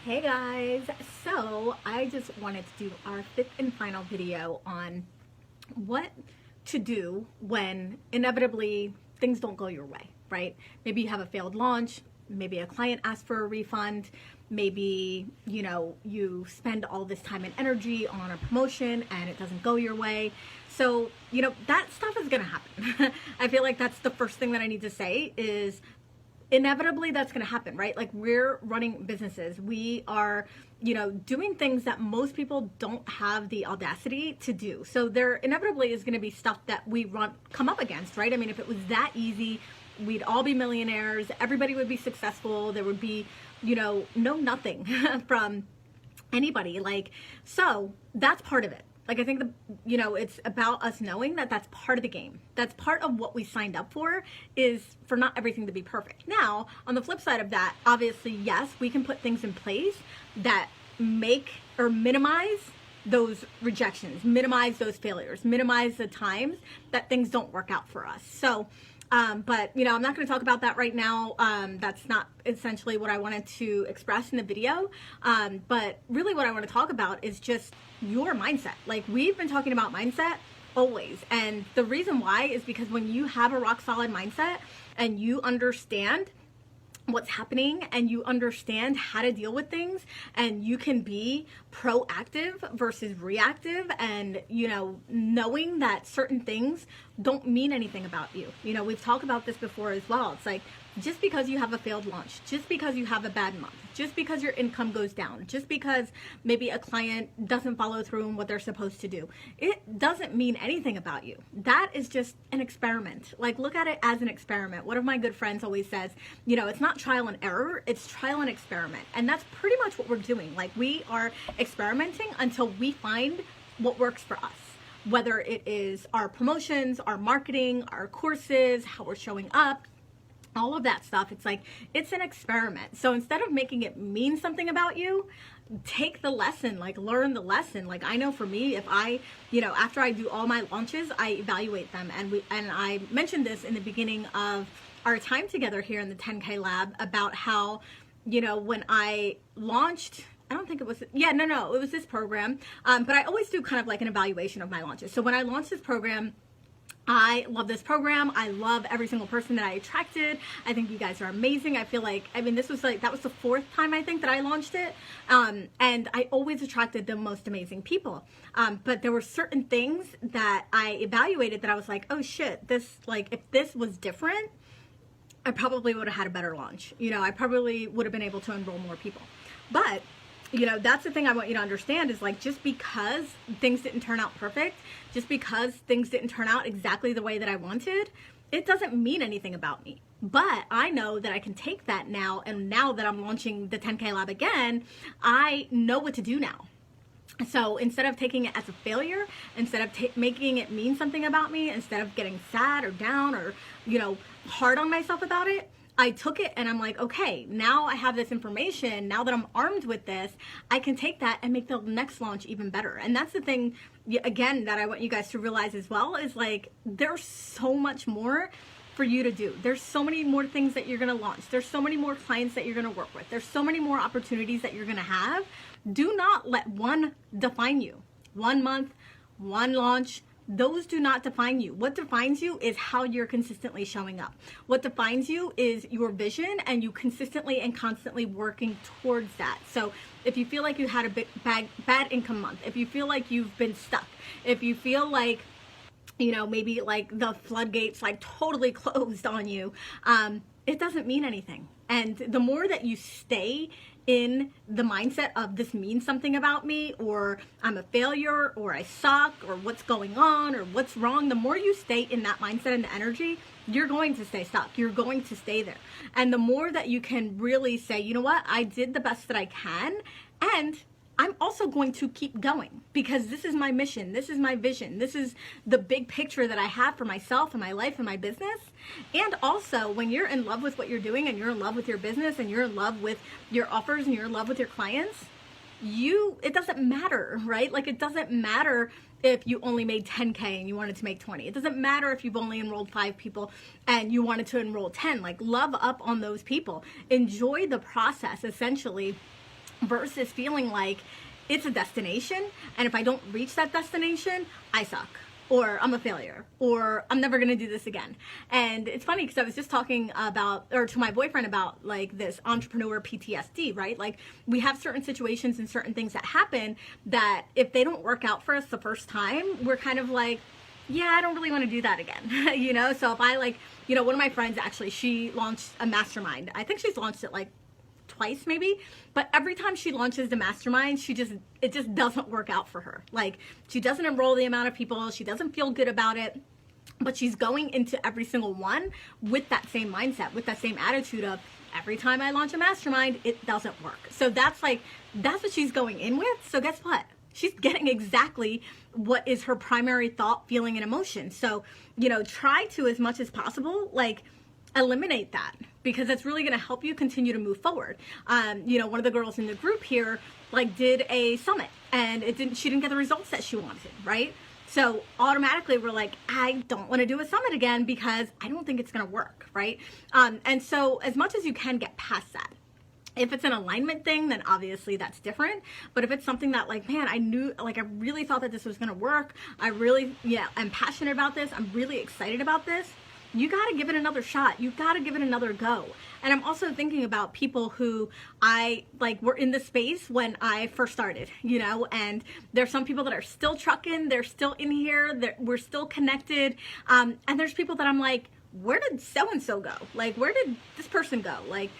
Hey guys, so I just wanted to do our fifth and final video on what to do when inevitably things don't go your way, right? Maybe you have a failed launch, maybe a client asks for a refund, maybe you spend all this time and energy on a promotion and it doesn't go your way. So that stuff is gonna happen. I feel like that's the first thing that I need to say is inevitably that's going to happen, right? Like, we're running businesses. We are, doing things that most people don't have the audacity to do. So there inevitably is going to be stuff that we come up against, right? I mean, if it was that easy, we'd all be millionaires. Everybody would be successful. There would be, nothing from anybody. So that's part of it. I think it's about us knowing that that's part of the game. That's part of what we signed up for, is for not everything to be perfect. Now, on the flip side of that, obviously, yes, we can put things in place that make or minimize those rejections, minimize those failures, minimize the times that things don't work out for us. So, but I'm not going to talk about that right now. That's not essentially what I wanted to express in the video. But really what I want to talk about is just your mindset. Like, we've been talking about mindset always. And the reason why is because when you have a rock solid mindset and you understand what's happening and you understand how to deal with things, and you can be proactive versus reactive, and knowing that certain things don't mean anything about you. We've talked about this before as well. It's like, just because you have a failed launch, just because you have a bad month, just because your income goes down, just because maybe a client doesn't follow through on what they're supposed to do, it doesn't mean anything about you. That is just an experiment. Like, look at it as an experiment. One of my good friends always says, it's not trial and error, it's trial and experiment. And that's pretty much what we're doing. Like, we are experimenting until we find what works for us. Whether it is our promotions, our marketing, our courses, how we're showing up, all of that stuff. It's like, it's an experiment. So instead of making it mean something about you, take the lesson, learn the lesson. I know for me, if I, after I do all my launches, I evaluate them. And I mentioned this in the beginning of our time together here in the 10K lab about how, when I launched, I don't think it was, it was this program. But I always do kind of like an evaluation of my launches. So when I launched this program, I love this program. I love every single person that I attracted. I think you guys are amazing. I feel like, this was that was the fourth time I think that I launched it. And I always attracted the most amazing people. But there were certain things that I evaluated that I was like, oh shit, if this was different, I probably would have had a better launch. I probably would have been able to enroll more people. But that's the thing I want you to understand is, just because things didn't turn out perfect, just because things didn't turn out exactly the way that I wanted, it doesn't mean anything about me. But I know that I can take that now, and now that I'm launching the 10K lab again, I know what to do now. So instead of taking it as a failure, instead of making it mean something about me, instead of getting sad or down or, hard on myself about it, I took it and I'm like, okay, now I have this information. Now that I'm armed with this, I can take that and make the next launch even better. And that's the thing, again, that I want you guys to realize as well, is there's so much more for you to do. There's so many more things that you're going to launch. There's so many more clients that you're going to work with. There's so many more opportunities that you're going to have. Do not let one define you. 1 month, one launch, those do not define you. What defines you is how you're consistently showing up. What defines you is your vision and you consistently and constantly working towards that. So if you feel like you had a bad income month, if you feel like you've been stuck, if you feel like, maybe the floodgates totally closed on you, it doesn't mean anything. And the more that you stay in the mindset of this means something about me, or I'm a failure, or I suck, or what's going on, or what's wrong, the more you stay in that mindset and the energy, you're going to stay stuck. You're going to stay there. And the more that you can really say, you know what, I did the best that I can, and I'm also going to keep going because this is my mission. This is my vision. This is the big picture that I have for myself and my life and my business. And also, when you're in love with what you're doing and you're in love with your business and you're in love with your offers and you're in love with your clients, it doesn't matter, right? It doesn't matter if you only made 10K and you wanted to make 20. It doesn't matter if you've only enrolled 5 people and you wanted to enroll 10. Love up on those people. Enjoy the process, essentially, versus feeling like it's a destination, and if I don't reach that destination, I suck, or I'm a failure, or I'm never gonna do this again. And it's funny because I was just talking about, or to my boyfriend about, like, this entrepreneur PTSD, right? Like, we have certain situations and certain things that happen that if they don't work out for us the first time, we're kind of like, yeah, I don't really want to do that again. You know, so if I, like, you know, one of my friends actually, she launched a mastermind. I think she's launched it like twice maybe, but every time she launches the mastermind, it just doesn't work out for her. Like, she doesn't enroll the amount of people, she doesn't feel good about it, but she's going into every single one with that same mindset, with that same attitude of, every time I launch a mastermind, it doesn't work. So that's what she's going in with. So guess what? She's getting exactly what is her primary thought, feeling, and emotion. So, you know, try to, as much as possible, like, eliminate that, because it's really going to help you continue to move forward. You know, one of the girls in the group here, like, did a summit, and she didn't get the results that she wanted, right? So automatically we're like, I don't want to do a summit again because I don't think it's going to work, right? And so as much as you can, get past that. If it's an alignment thing, then obviously that's different. But if it's something that, like, man, I knew, like, I really thought that this was going to work. I really, I'm passionate about this. I'm really excited about this. You got to give it another shot. You got to give it another go. And I'm also thinking about people who were in the space when I first started, you know, and there's some people that are still trucking. They're still in here. We're still connected. And there's people that I'm like, where did so-and-so go? Like, where did this person go? Like,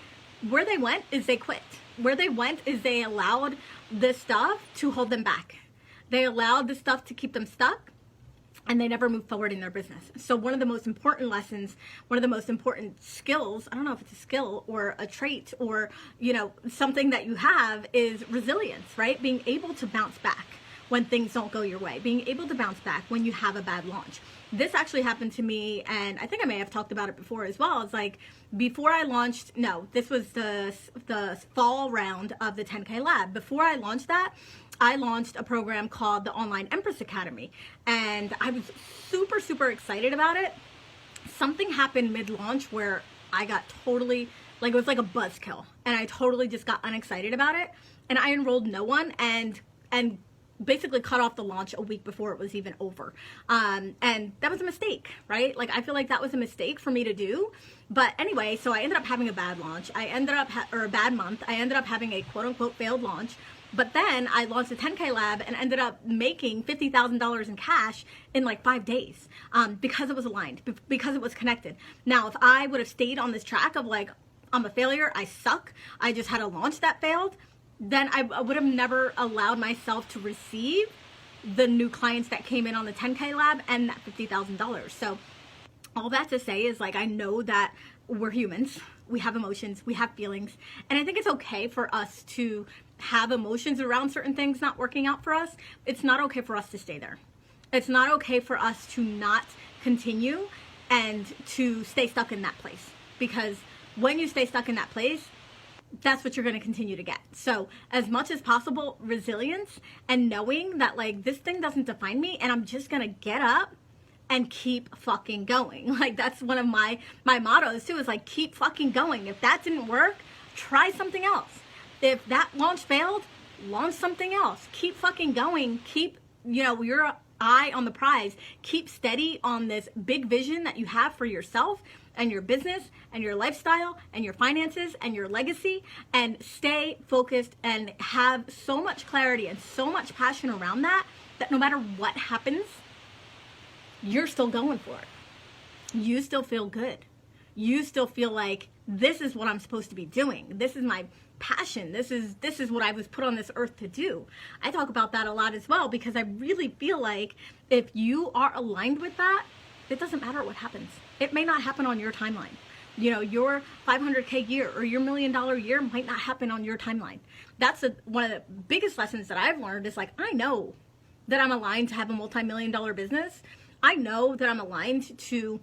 where they went is they quit. Where they went is they allowed this stuff to hold them back. They allowed this stuff to keep them stuck, and they never moved forward in their business. So one of the most important lessons, one of the most important skills, I don't know if it's a skill or a trait or, you know, something that you have, is resilience, right? Being able to bounce back when things don't go your way, being able to bounce back when you have a bad launch. This actually happened to me, and I think I may have talked about it before as well. It's like, before I launched, no, this was the fall round of the 10K Lab. Before I launched that, I launched a program called the Online Empress Academy, and I was super, super excited about it. Something happened mid-launch where I got totally, like, it was like a buzzkill, and I totally just got unexcited about it, and I enrolled no one, and basically cut off the launch a week before it was even over. And that was a mistake, right? Like, I feel like that was a mistake for me to do. But anyway, so I ended up having a bad launch. Or a bad month. I ended up having a quote unquote failed launch. But then I launched a 10K Lab and ended up making $50,000 in cash in like 5 days, because it was aligned, because it was connected. Now, if I would have stayed on this track of, like, I'm a failure, I suck, I just had a launch that failed, then I would have never allowed myself to receive the new clients that came in on the 10K Lab and that $50,000. So all that to say is, like, I know that we're humans. We have emotions, we have feelings. And I think it's okay for us to have emotions around certain things not working out for us. It's not okay for us to stay there. It's not okay for us to not continue and to stay stuck in that place. Because when you stay stuck in that place, that's what you're going to continue to get. So as much as possible, resilience and knowing that, like, this thing doesn't define me, and I'm just going to get up and keep fucking going. Like, that's one of my mottos too, is like, keep fucking going. If that didn't work, try something else. If that launch failed, launch something else. Keep fucking going. Keep, you know, your eye on the prize. Keep steady on this big vision that you have for yourself and your business and your lifestyle and your finances and your legacy, and stay focused and have so much clarity and so much passion around that no matter what happens, you're still going for it. You still feel good. You still feel like, this is what I'm supposed to be doing. This is my passion. This is what I was put on this earth to do. I talk about that a lot as well, because I really feel like if you are aligned with that, it doesn't matter what happens. It may not happen on your timeline. You know, your 500K year or your $1 million year might not happen on your timeline. That's one of the biggest lessons that I've learned, is like, I know that I'm aligned to have a multi-million-dollar business. I know that I'm aligned to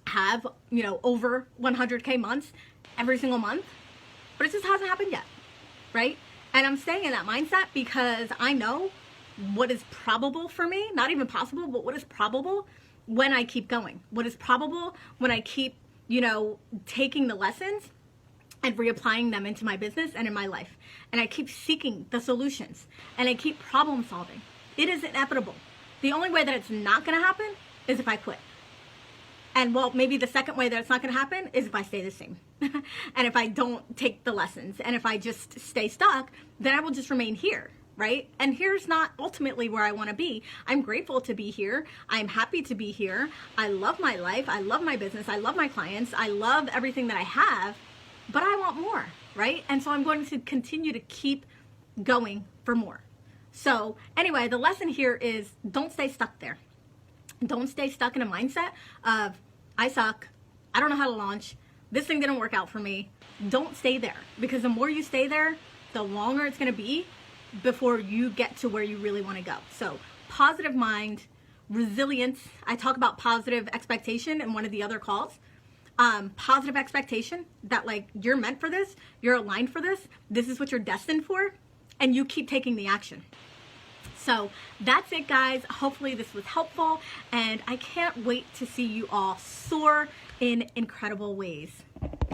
have, you know, over 100K months every single month, but it just hasn't happened yet, right? And I'm staying in that mindset because I know what is probable for me, not even possible, but what is probable when I keep going, what is probable when I keep, you know, taking the lessons and reapplying them into my business and in my life. And I keep seeking the solutions and I keep problem solving. It is inevitable. The only way that it's not going to happen is if I quit. And well, maybe the second way that it's not going to happen is if I stay the same. And if I don't take the lessons and if I just stay stuck, then I will just remain here, right? And here's not ultimately where I want to be. I'm grateful to be here. I'm happy to be here. I love my life. I love my business. I love my clients. I love everything that I have, but I want more, right? And so I'm going to continue to keep going for more. So anyway, the lesson here is don't stay stuck there. Don't stay stuck in a mindset of, I suck, I don't know how to launch, this thing didn't work out for me. Don't stay there, because the more you stay there, the longer it's going to be before you get to where you really want to go. So positive mind, resilience. I talk about positive expectation in one of the other calls. Positive expectation that like you're meant for this, you're aligned for this is what you're destined for, and you keep taking the action. So that's it, guys. Hopefully this was helpful, and I can't wait to see you all soar in incredible ways.